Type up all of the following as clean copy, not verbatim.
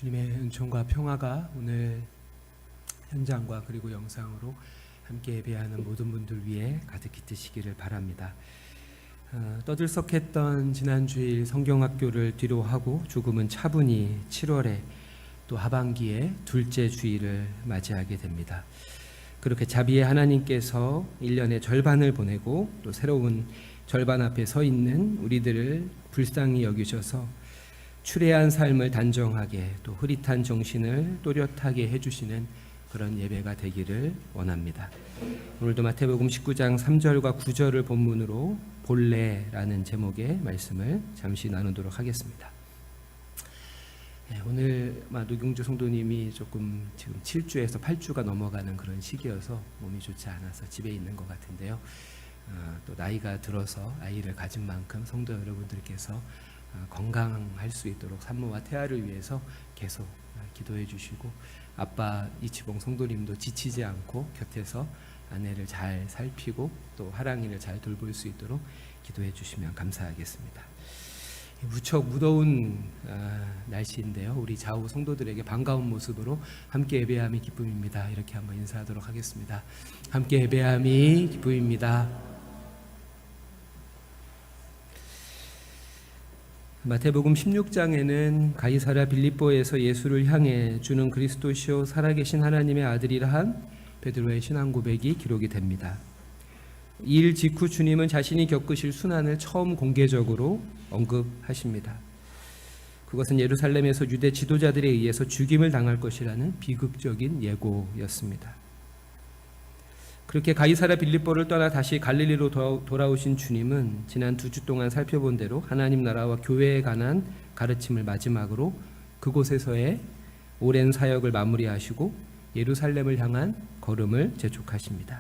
주님의 은총과 평화가 오늘 현장과 그리고 영상으로 함께 예배하는 모든 분들 위해 가득히 뜨시기를 바랍니다. 떠들썩했던 지난 주일 성경학교를 뒤로 하고 조금은 차분히 7월에 또 하반기에 둘째 주일을 맞이하게 됩니다. 그렇게 자비의 하나님께서 1년의 절반을 보내고 또 새로운 절반 앞에 서 있는 우리들을 불쌍히 여기셔서 추레한 삶을 단정하게 또 흐릿한 정신을 또렷하게 해주시는 그런 예배가 되기를 원합니다. 오늘도 마태복음 19장 3절과 9절을 본문으로 본래라는 제목의 말씀을 잠시 나누도록 하겠습니다. 오늘 노경주 성도님이 조금 지금 7주에서 8주가 넘어가는 그런 시기여서 몸이 좋지 않아서 집에 있는 것 같은데요. 또 나이가 들어서 아이를 가진 만큼 성도 여러분들께서 건강할 수 있도록 산모와 태아를 위해서 계속 기도해 주시고, 아빠 이치봉 성도님도 지치지 않고 곁에서 아내를 잘 살피고 또 하랑이를 잘 돌볼 수 있도록 기도해 주시면 감사하겠습니다. 무척 무더운 날씨인데요, 우리 좌우 성도들에게 반가운 모습으로 함께 예배함이 기쁨입니다, 이렇게 한번 인사하도록 하겠습니다. 함께 예배함이 기쁨입니다. 마태복음 16장에는 가이사랴 빌립보에서 예수를 향해 주는 그리스도시요 살아계신 하나님의 아들이라 한 베드로의 신앙 고백이 기록이 됩니다. 이 일 직후 주님은 자신이 겪으실 순환을 처음 공개적으로 언급하십니다. 그것은 예루살렘에서 유대 지도자들에 의해서 죽임을 당할 것이라는 비극적인 예고였습니다. 그렇게 가이사랴 빌립보를 떠나 다시 갈릴리로 돌아오신 주님은 지난 2주 동안 살펴본 대로 하나님 나라와 교회에 관한 가르침을 마지막으로 그곳에서의 오랜 사역을 마무리하시고 예루살렘을 향한 걸음을 재촉하십니다.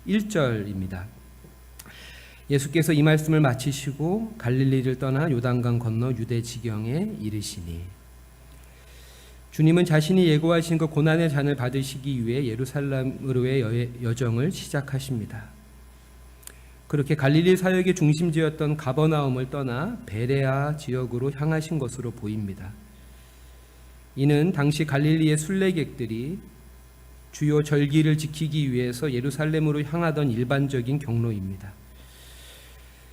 1절입니다. 예수께서 이 말씀을 마치시고 갈릴리를 떠나 요단강 건너 유대 지경에 이르시니, 주님은 자신이 예고하신 그 고난의 잔을 받으시기 위해 예루살렘으로의 여정을 시작하십니다. 그렇게 갈릴리 사역의 중심지였던 가버나움을 떠나 베레아 지역으로 향하신 것으로 보입니다. 이는 당시 갈릴리의 순례객들이 주요 절기를 지키기 위해서 예루살렘으로 향하던 일반적인 경로입니다.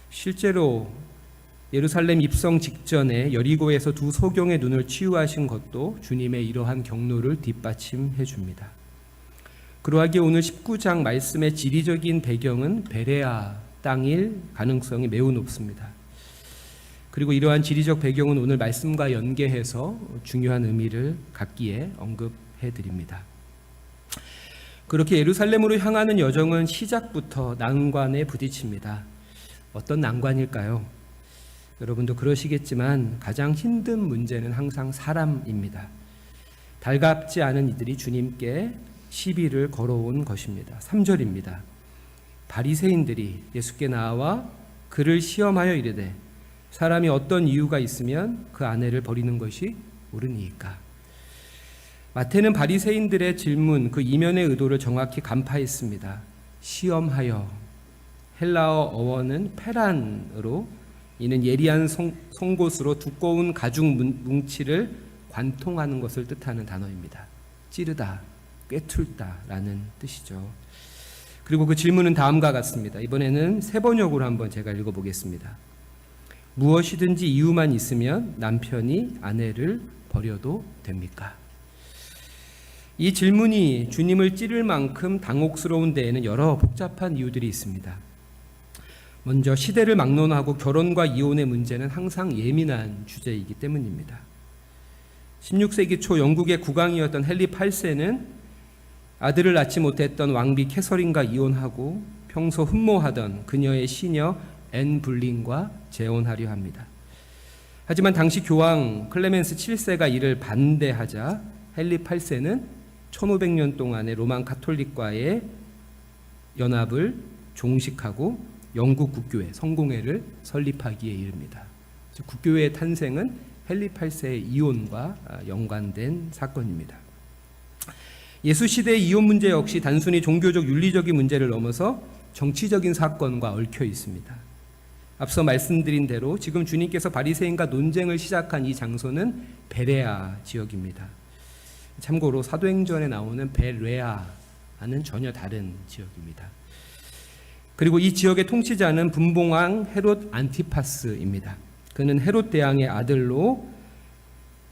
실제로 예루살렘 입성 직전에 여리고에서 두 소경의 눈을 치유하신 것도 주님의 이러한 경로를 뒷받침해 줍니다. 그러하기에 오늘 19장 말씀의 지리적인 배경은 베레아 땅일 가능성이 매우 높습니다. 그리고 이러한 지리적 배경은 오늘 말씀과 연계해서 중요한 의미를 갖기에 언급해 드립니다. 그렇게 예루살렘으로 향하는 여정은 시작부터 난관에 부딪힙니다. 어떤 난관일까요? 여러분도 그러시겠지만 가장 힘든 문제는 항상 사람입니다. 달갑지 않은 이들이 주님께 시비를 걸어온 것입니다. 3절입니다. 바리새인들이 예수께 나와 그를 시험하여 이르되 사람이 어떤 이유가 있으면 그 아내를 버리는 것이 옳으니까. 마태는 바리새인들의 질문, 그 이면의 의도를 정확히 간파했습니다. 시험하여, 헬라어 어원은 페란으로, 이는 예리한 송곳으로 두꺼운 가죽 뭉치를 관통하는 것을 뜻하는 단어입니다. 찌르다, 꿰뚫다라는 뜻이죠. 그리고 그 질문은 다음과 같습니다. 이번에는 세 번역으로 한번 제가 읽어보겠습니다. 무엇이든지 이유만 있으면 남편이 아내를 버려도 됩니까? 이 질문이 주님을 찌를 만큼 당혹스러운 데에는 여러 복잡한 이유들이 있습니다. 먼저 시대를 막론하고 결혼과 이혼의 문제는 항상 예민한 주제이기 때문입니다. 16세기 초 영국의 국왕이었던 헨리 8세는 아들을 낳지 못했던 왕비 캐서린과 이혼하고 평소 흠모하던 그녀의 시녀 앤 불린과 재혼하려 합니다. 하지만 당시 교황 클레멘스 7세가 이를 반대하자 헨리 8세는 1500년 동안의 로만 가톨릭과의 연합을 종식하고 영국 국교회 성공회를 설립하기에 이릅니다. 국교회의 탄생은 헨리 8세의 이혼과 연관된 사건입니다. 예수 시대의 이혼 문제 역시 단순히 종교적 윤리적인 문제를 넘어서 정치적인 사건과 얽혀 있습니다. 앞서 말씀드린 대로 지금 주님께서 바리새인과 논쟁을 시작한 이 장소는 베레아 지역입니다. 참고로 사도행전에 나오는 베레아와는 전혀 다른 지역입니다. 그리고 이 지역의 통치자는 분봉왕 헤롯 안티파스입니다. 그는 헤롯 대왕의 아들로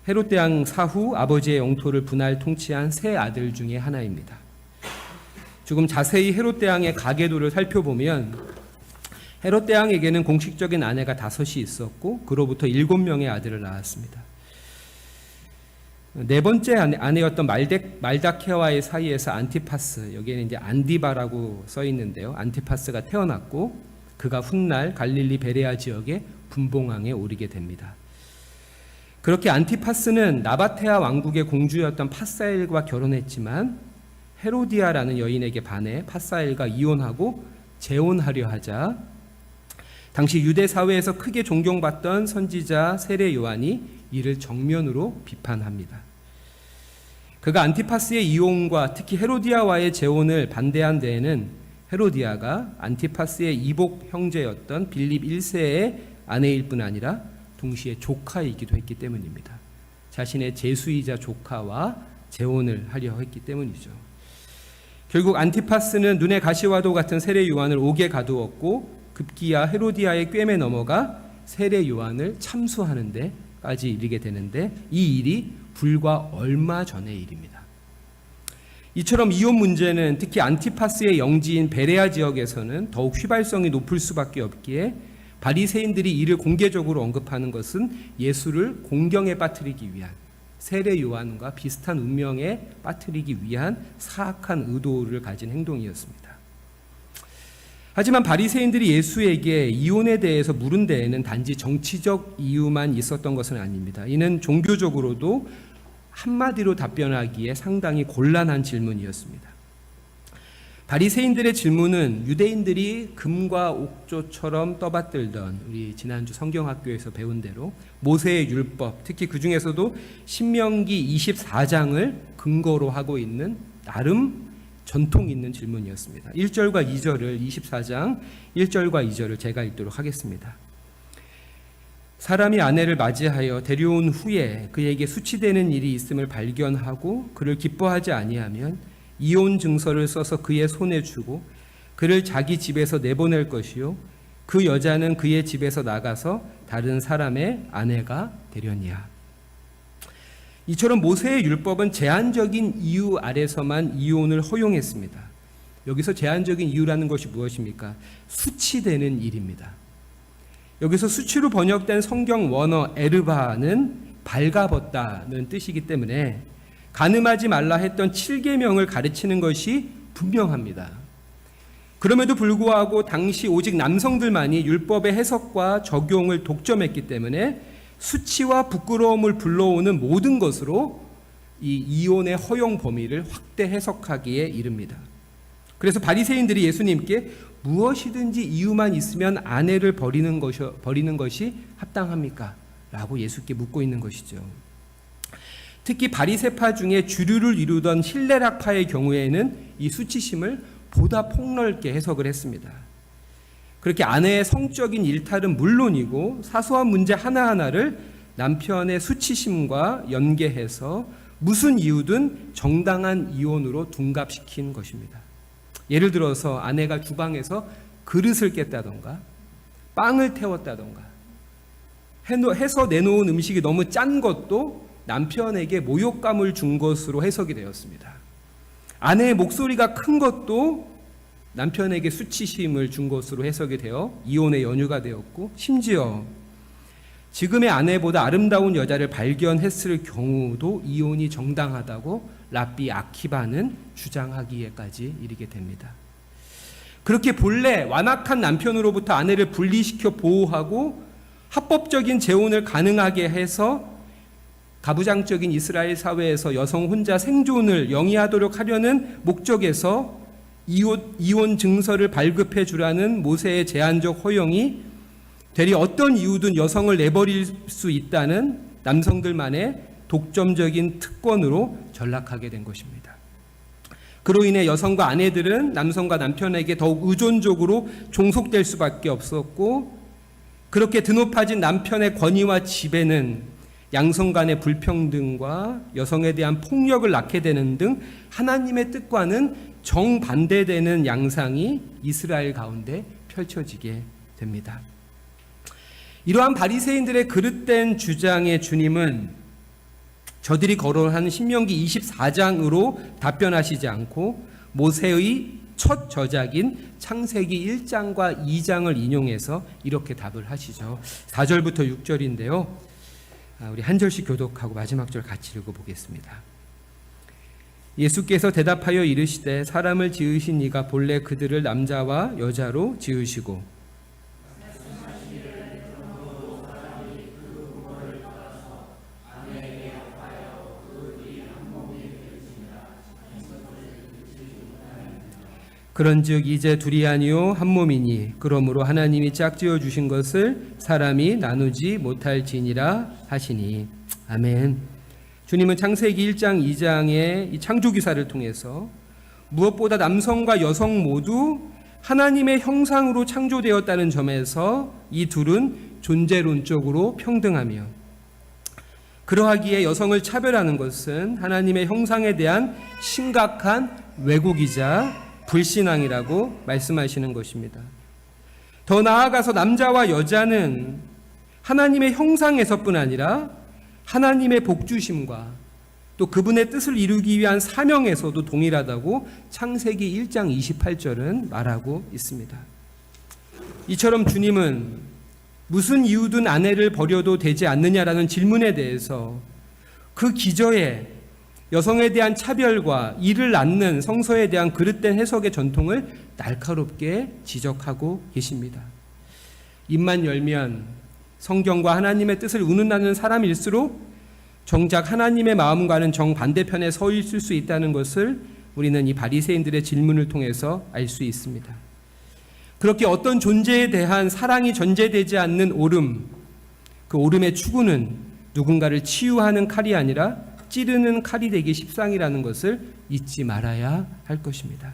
헤롯 대왕 사후 아버지의 영토를 분할 통치한 세 아들 중에 하나입니다. 조금 자세히 헤롯 대왕의 가계도를 살펴보면 헤롯 대왕에게는 공식적인 아내가 5이 있었고 그로부터 7명의 아들을 낳았습니다. 네 번째 아내였던 말다케와의 사이에서 안티파스, 여기에는 이제 안디바라고 써 있는데요. 안티파스가 태어났고 그가 훗날 갈릴리 베레아 지역의 분봉왕에 오르게 됩니다. 그렇게 안티파스는 나바테아 왕국의 공주였던 파사엘과 결혼했지만 헤로디아라는 여인에게 반해 파사엘과 이혼하고 재혼하려 하자 당시 유대 사회에서 크게 존경받던 선지자 세례 요한이 이를 정면으로 비판합니다. 그가 안티파스의 이혼과 특히 헤로디아와의 재혼을 반대한 데에는 헤로디아가 안티파스의 이복 형제였던 빌립 1세의 아내일 뿐 아니라 동시에 조카이기도 했기 때문입니다. 자신의 제수이자 조카와 재혼을 하려 했기 때문이죠. 결국 안티파스는 눈에 가시와도 같은 세례 요한을 옥에 가두었고 급기야 헤로디아의 꿰매 넘어가 세례 요한을 참수하는 데까지 이르게 되는데 이 일이 불과 얼마 전의 일입니다. 이처럼 이혼 문제는 특히 안티파스의 영지인 베레아 지역에서는 더욱 휘발성이 높을 수밖에 없기에 바리새인들이 이를 공개적으로 언급하는 것은 예수를 공경에 빠뜨리기 위한 세례 요한과 비슷한 운명에 빠뜨리기 위한 사악한 의도를 가진 행동이었습니다. 하지만 바리새인들이 예수에게 이혼에 대해서 물은 데에는 단지 정치적 이유만 있었던 것은 아닙니다. 이는 종교적으로도 한마디로 답변하기에 상당히 곤란한 질문이었습니다. 바리새인들의 질문은 유대인들이 금과 옥조처럼 떠받들던 우리 지난주 성경학교에서 배운 대로 모세의 율법, 특히 그 중에서도 신명기 24장을 근거로 하고 있는 나름 전통 있는 질문이었습니다. 1절과 2절을 24장 1절과 2절을 제가 읽도록 하겠습니다. 사람이 아내를 맞이하여 데려온 후에 그에게 수치되는 일이 있음을 발견하고 그를 기뻐하지 아니하면 이혼 증서를 써서 그의 손에 주고 그를 자기 집에서 내보낼 것이요 그 여자는 그의 집에서 나가서 다른 사람의 아내가 되려니와. 이처럼 모세의 율법은 제한적인 이유 아래서만 이혼을 허용했습니다. 여기서 제한적인 이유라는 것이 무엇입니까? 수치되는 일입니다. 여기서 수치로 번역된 성경 원어 에르바는 발가벗다는 뜻이기 때문에 간음하지 말라 했던 7계명을 가르치는 것이 분명합니다. 그럼에도 불구하고 당시 오직 남성들만이 율법의 해석과 적용을 독점했기 때문에 수치와 부끄러움을 불러오는 모든 것으로 이 이혼의 허용 범위를 확대 해석하기에 이릅니다. 그래서 바리새인들이 예수님께 무엇이든지 이유만 있으면 아내를 버리는 것이 합당합니까? 라고 예수께 묻고 있는 것이죠. 특히 바리새파 중에 주류를 이루던 힐레락파의 경우에는 이 수치심을 보다 폭넓게 해석을 했습니다. 그렇게 아내의 성적인 일탈은 물론이고 사소한 문제 하나하나를 남편의 수치심과 연계해서 무슨 이유든 정당한 이혼으로 둔갑시킨 것입니다. 예를 들어서 아내가 주방에서 그릇을 깼다던가 빵을 태웠다던가 해서 내놓은 음식이 너무 짠 것도 남편에게 모욕감을 준 것으로 해석이 되었습니다. 아내의 목소리가 큰 것도 남편에게 수치심을 준 것으로 해석이 되어 이혼의 연유가 되었고 심지어 지금의 아내보다 아름다운 여자를 발견했을 경우도 이혼이 정당하다고 랍비 아키바는 주장하기에까지 이르게 됩니다. 그렇게 본래 완악한 남편으로부터 아내를 분리시켜 보호하고 합법적인 재혼을 가능하게 해서 가부장적인 이스라엘 사회에서 여성 혼자 생존을 영위하도록 하려는 목적에서 이혼 증서를 발급해 주라는 모세의 제한적 허용이 되리 어떤 이유든 여성을 내버릴 수 있다는 남성들만의 독점적인 특권으로 전락하게 된 것입니다. 그로 인해 여성과 아내들은 남성과 남편에게 더욱 의존적으로 종속될 수밖에 없었고 그렇게 드높아진 남편의 권위와 지배는 양성 간의 불평등과 여성에 대한 폭력을 낳게 되는 등 하나님의 뜻과는 정반대되는 양상이 이스라엘 가운데 펼쳐지게 됩니다. 이러한 바리새인들의 그릇된 주장에 주님은 저들이 거론한 신명기 24장으로 답변하시지 않고 모세의 첫 저작인 창세기 1장과 2장을 인용해서 이렇게 답을 하시죠. 4절부터 6절인데요. 우리 한 절씩 교독하고 마지막 절 같이 읽어보겠습니다. 예수께서 대답하여 이르시되 사람을 지으신 이가 본래 그들을 남자와 여자로 지으시고 그런즉 이제 둘이 아니요 한 몸이니 그러므로 하나님이 짝지어 주신 것을 사람이 나누지 못할지니라 하시니. 아멘. 주님은 창세기 1장 2장의 이 창조기사를 통해서 무엇보다 남성과 여성 모두 하나님의 형상으로 창조되었다는 점에서 이 둘은 존재론적으로 평등하며, 그러하기에 여성을 차별하는 것은 하나님의 형상에 대한 심각한 왜곡이자 불신앙이라고 말씀하시는 것입니다. 더 나아가서 남자와 여자는 하나님의 형상에서뿐 아니라 하나님의 복주심과 또 그분의 뜻을 이루기 위한 사명에서도 동일하다고 창세기 1장 28절은 말하고 있습니다. 이처럼 주님은 무슨 이유든 아내를 버려도 되지 않느냐라는 질문에 대해서 그 기저에 여성에 대한 차별과 이를 낳는 성서에 대한 그릇된 해석의 전통을 날카롭게 지적하고 계십니다. 입만 열면 성경과 하나님의 뜻을 운운하는 사람일수록 정작 하나님의 마음과는 정반대편에 서 있을 수 있다는 것을 우리는 이 바리새인들의 질문을 통해서 알 수 있습니다. 그렇게 어떤 존재에 대한 사랑이 전제되지 않는 오름, 그 오름의 추구는 누군가를 치유하는 칼이 아니라 찌르는 칼이 되기 십상이라는 것을 잊지 말아야 할 것입니다.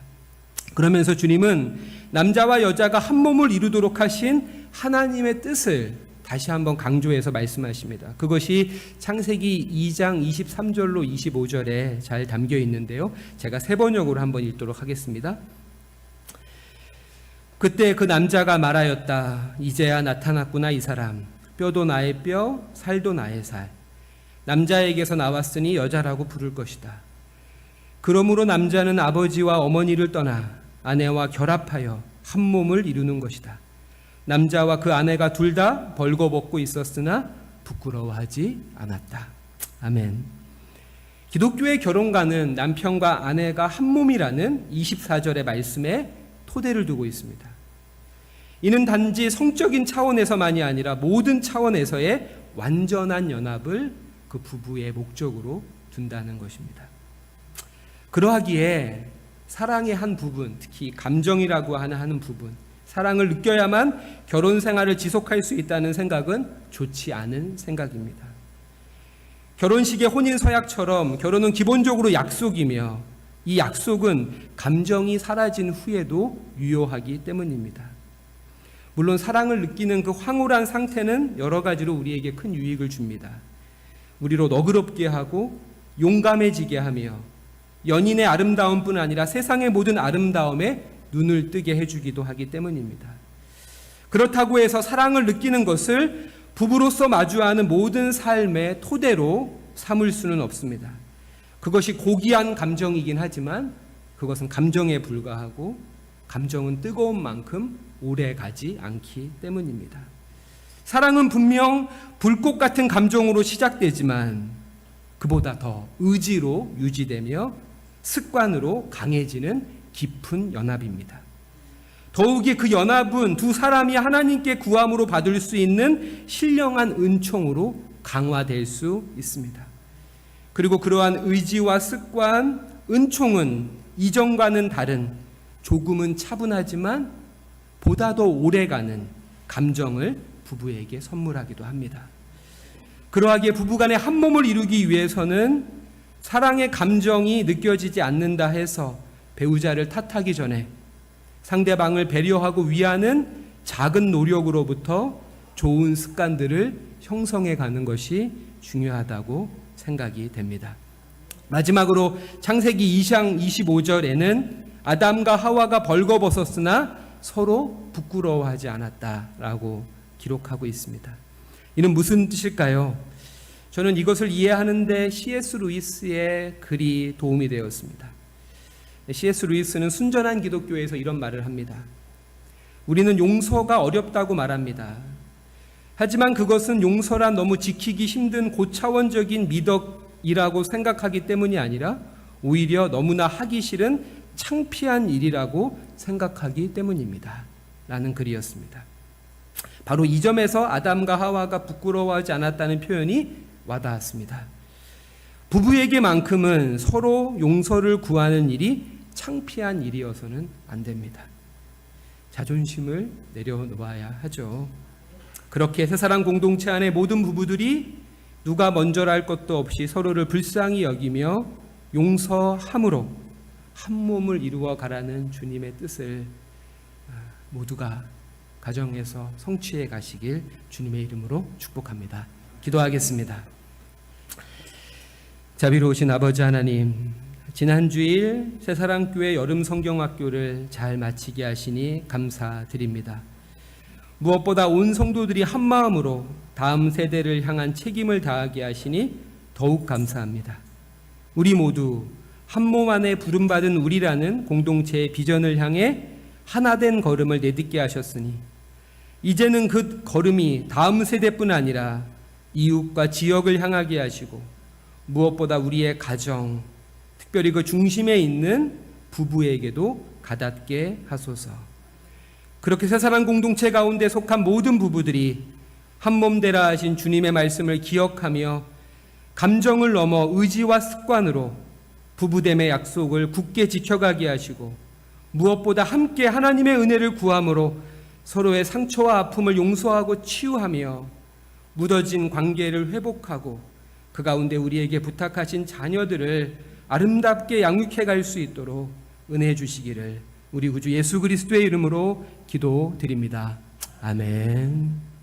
그러면서 주님은 남자와 여자가 한 몸을 이루도록 하신 하나님의 뜻을 다시 한번 강조해서 말씀하십니다. 그것이 창세기 2장 23절로 25절에 잘 담겨 있는데요. 제가 세 번역으로 한번 읽도록 하겠습니다. 그때 그 남자가 말하였다. 이제야 나타났구나 이 사람. 뼈도 나의 뼈, 살도 나의 살. 남자에게서 나왔으니 여자라고 부를 것이다. 그러므로 남자는 아버지와 어머니를 떠나 아내와 결합하여 한 몸을 이루는 것이다. 남자와 그 아내가 둘 다 벌거벗고 있었으나 부끄러워하지 않았다. 아멘. 기독교의 결혼관은 남편과 아내가 한 몸이라는 24절의 말씀에 토대를 두고 있습니다. 이는 단지 성적인 차원에서만이 아니라 모든 차원에서의 완전한 연합을 그 부부의 목적으로 둔다는 것입니다. 그러하기에 사랑의 한 부분, 특히 감정이라고 하는 부분, 사랑을 느껴야만 결혼 생활을 지속할 수 있다는 생각은 좋지 않은 생각입니다. 결혼식의 혼인 서약처럼 결혼은 기본적으로 약속이며 이 약속은 감정이 사라진 후에도 유효하기 때문입니다. 물론 사랑을 느끼는 그 황홀한 상태는 여러 가지로 우리에게 큰 유익을 줍니다. 우리로 너그럽게 하고 용감해지게 하며 연인의 아름다움뿐 아니라 세상의 모든 아름다움에 눈을 뜨게 해주기도 하기 때문입니다. 그렇다고 해서 사랑을 느끼는 것을 부부로서 마주하는 모든 삶의 토대로 삼을 수는 없습니다. 그것이 고귀한 감정이긴 하지만 그것은 감정에 불과하고 감정은 뜨거운 만큼 오래 가지 않기 때문입니다. 사랑은 분명 불꽃 같은 감정으로 시작되지만 그보다 더 의지로 유지되며 습관으로 강해지는 깊은 연합입니다. 더욱이 그 연합은 두 사람이 하나님께 구함으로 받을 수 있는 신령한 은총으로 강화될 수 있습니다. 그리고 그러한 의지와 습관, 은총은 이전과는 다른 조금은 차분하지만 보다 더 오래가는 감정을 부부에게 선물하기도 합니다. 그러하기에 부부간의 한 몸을 이루기 위해서는 사랑의 감정이 느껴지지 않는다 해서 배우자를 탓하기 전에 상대방을 배려하고 위하는 작은 노력으로부터 좋은 습관들을 형성해 가는 것이 중요하다고 생각이 됩니다. 마지막으로 창세기 2장 25절에는 아담과 하와가 벌거벗었으나 서로 부끄러워하지 않았다라고 기록하고 있습니다. 이는 무슨 뜻일까요? 저는 이것을 이해하는데 C.S. 루이스의 글이 도움이 되었습니다. C.S. 루이스는 순전한 기독교에서 이런 말을 합니다. 우리는 용서가 어렵다고 말합니다. 하지만 그것은 용서란 너무 지키기 힘든 고차원적인 미덕이라고 생각하기 때문이 아니라 오히려 너무나 하기 싫은 창피한 일이라고 생각하기 때문입니다. 라는 글이었습니다. 바로 이 점에서 아담과 하와가 부끄러워하지 않았다는 표현이 와닿았습니다. 부부에게만큼은 서로 용서를 구하는 일이 창피한 일이어서는 안 됩니다. 자존심을 내려놓아야 하죠. 그렇게 새사랑 공동체 안의 모든 부부들이 누가 먼저랄 것도 없이 서로를 불쌍히 여기며 용서함으로 한 몸을 이루어 가라는 주님의 뜻을 모두가 가정에서 성취해 가시길 주님의 이름으로 축복합니다. 기도하겠습니다. 자비로우신 아버지 하나님, 지난 주일 새사랑교회 여름 성경학교를 잘 마치게 하시니 감사드립니다. 무엇보다 온 성도들이 한 마음으로 다음 세대를 향한 책임을 다하게 하시니 더욱 감사합니다. 우리 모두 한 몸 안에 부름받은 우리라는 공동체의 비전을 향해 하나된 걸음을 내딛게 하셨으니 이제는 그 걸음이 다음 세대뿐 아니라 이웃과 지역을 향하게 하시고 무엇보다 우리의 가정, 특별히 그 중심에 있는 부부에게도 가닿게 하소서. 그렇게 새사랑 공동체 가운데 속한 모든 부부들이 한몸 되라 하신 주님의 말씀을 기억하며 감정을 넘어 의지와 습관으로 부부됨의 약속을 굳게 지켜가게 하시고 무엇보다 함께 하나님의 은혜를 구함으로 서로의 상처와 아픔을 용서하고 치유하며 무뎌진 관계를 회복하고 그 가운데 우리에게 부탁하신 자녀들을 아름답게 양육해 갈 수 있도록 은혜해 주시기를 우리 구주 예수 그리스도의 이름으로 기도드립니다. 아멘.